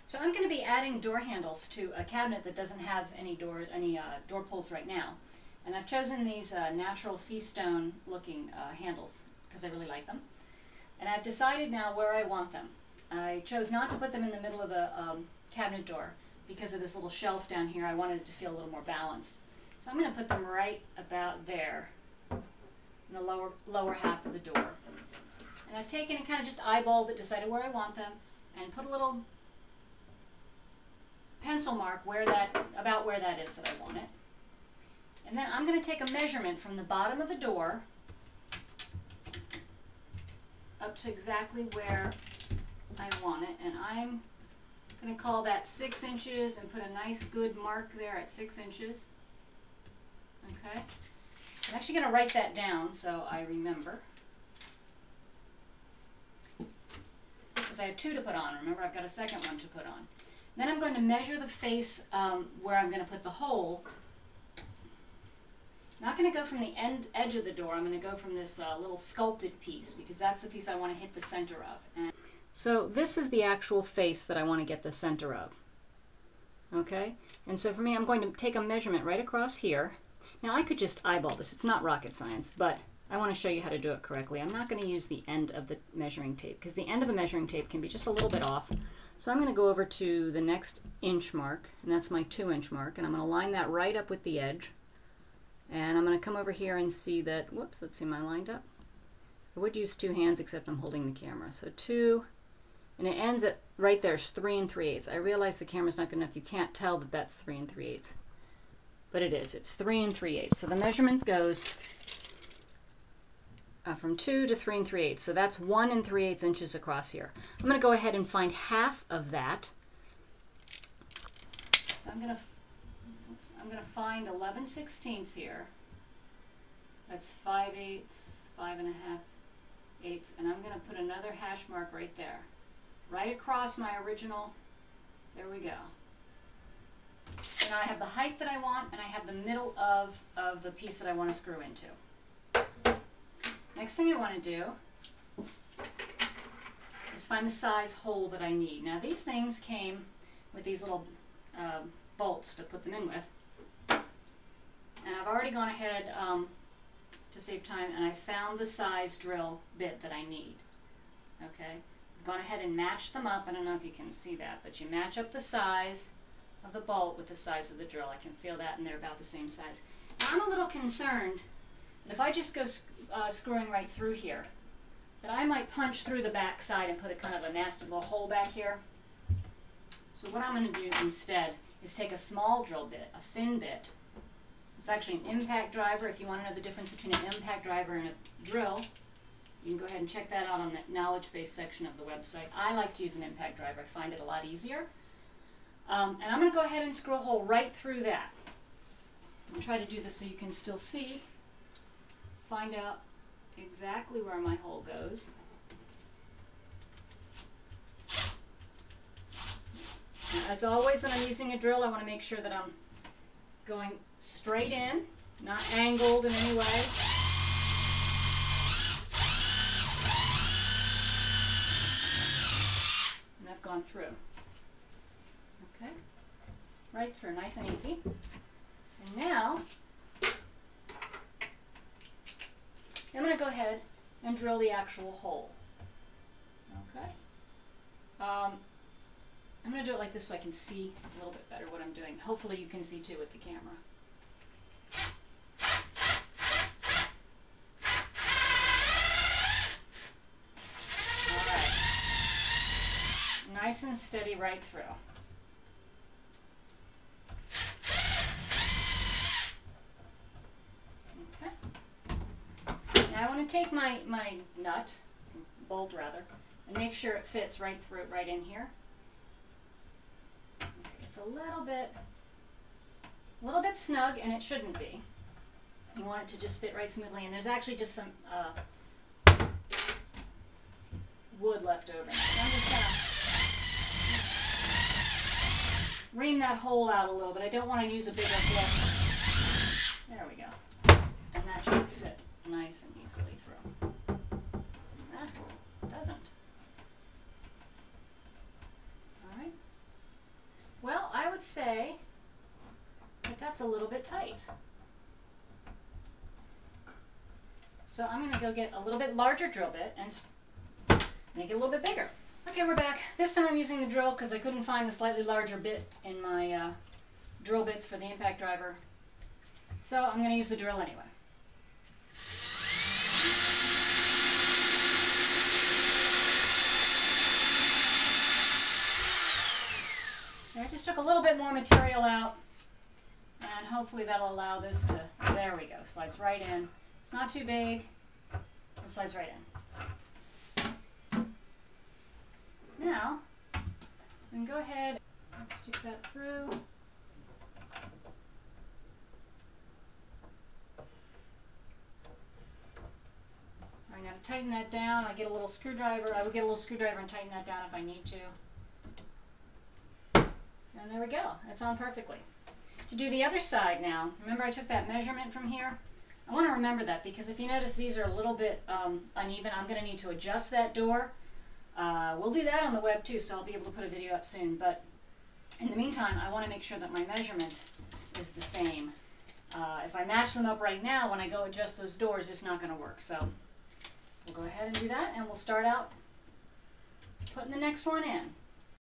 So I'm going to be adding door handles to a cabinet that doesn't have any door pulls right now. And I've chosen these natural sea stone looking handles because I really like them. And I've decided now where I want them. I chose not to put them in the middle of the cabinet door because of this little shelf down here. I wanted it to feel a little more balanced. So I'm going to put them right about there in the lower half of the door. And I've taken and kind of just eyeballed it, decided where I want them, and put a little pencil mark about where that is that I want it. And then I'm going to take a measurement from the bottom of the door up to exactly where I want it, and I'm going to call that 6 inches and put a nice good mark there at 6 inches. Okay, I'm actually going to write that down so I remember, because I have 2 to put on. Remember, I've got a second one to put on. Then I'm going to measure the face where I'm going to put the hole. I'm not going to go from the edge of the door. I'm going to go from this little sculpted piece, because that's the piece I want to hit the center of. And so this is the actual face that I want to get the center of. Okay? And so for me, I'm going to take a measurement right across here. Now I could just eyeball this. It's not rocket science, but I want to show you how to do it correctly. I'm not going to use the end of the measuring tape, because the end of a measuring tape can be just a little bit off. So I'm going to go over to the next inch mark, and that's my 2-inch mark, and I'm going to line that right up with the edge. And I'm going to come over here and see that, whoops, let's see, am I lined up? I would use 2 hands, except I'm holding the camera. So 2, and it ends at right there, 3 3/8. I realize the camera's not good enough. You can't tell that that's 3 3/8. But it is. It's 3 3/8. So the measurement goes from 2 to 3 3/8. So that's 1 3/8 inches across here. I'm going to go ahead and find half of that. So I'm going to find 11/16 here. That's 5/8, 5 1/2/8, and I'm going to put another hash mark right there, right across my original. There we go. So now I have the height that I want, and I have the middle of the piece that I want to screw into. Next thing I want to do is find the size hole that I need. Now these things came with these little bolts to put them in with. And I've already gone ahead to save time, and I found the size drill bit that I need. Okay, I've gone ahead and matched them up. I don't know if you can see that, but you match up the size of the bolt with the size of the drill. I can feel that, and they're about the same size. Now I'm a little concerned that if I just go screwing right through here, that I might punch through the back side and put a kind of a nasty little hole back here. So what I'm going to do instead is take a small drill bit, a thin bit. It's actually an impact driver. If you want to know the difference between an impact driver and a drill, you can go ahead and check that out on the knowledge base section of the website. I like to use an impact driver. I find it a lot easier. And I'm going to go ahead and screw a hole right through that. I'll try to do this so you can still see. Find out exactly where my hole goes. Now, as always, when I'm using a drill, I want to make sure that I'm going straight in, not angled in any way. And I've gone through. Okay, right through, nice and easy. And now, I'm going to go ahead and drill the actual hole. Okay. I'm going to do it like this so I can see a little bit better what I'm doing. Hopefully you can see too with the camera. All right. Nice and steady right through. Okay. Now I want to take my nut, bolt rather, and make sure it fits right through, right in here. It's a little bit snug, and it shouldn't be. You want it to just fit right smoothly, and there's actually just some wood left over. So I'm just gonna ream that hole out a little bit. I don't want to use a bigger bit. There we go. And that should fit nice and easily through. That doesn't. All right. would say that that's a little bit tight. So I'm going to go get a little bit larger drill bit and make it a little bit bigger. Okay, we're back. This time I'm using the drill because I couldn't find the slightly larger bit in my drill bits for the impact driver. So I'm going to use the drill anyway. I just took a little bit more material out, and hopefully that'll allow this to, there we go, slides right in. It's not too big, it slides right in. Now, we can go ahead and stick that through. I'm going to tighten that down. I get a little screwdriver. I would get a little screwdriver and tighten that down if I need to. And there we go. It's on perfectly. To do the other side now, remember I took that measurement from here? I want to remember that because if you notice these are a little bit uneven, I'm going to need to adjust that door. We'll do that on the web too, so I'll be able to put a video up soon. But in the meantime, I want to make sure that my measurement is the same. If I match them up right now, when I go adjust those doors, it's not going to work. So we'll go ahead and do that, and we'll start out putting the next one in.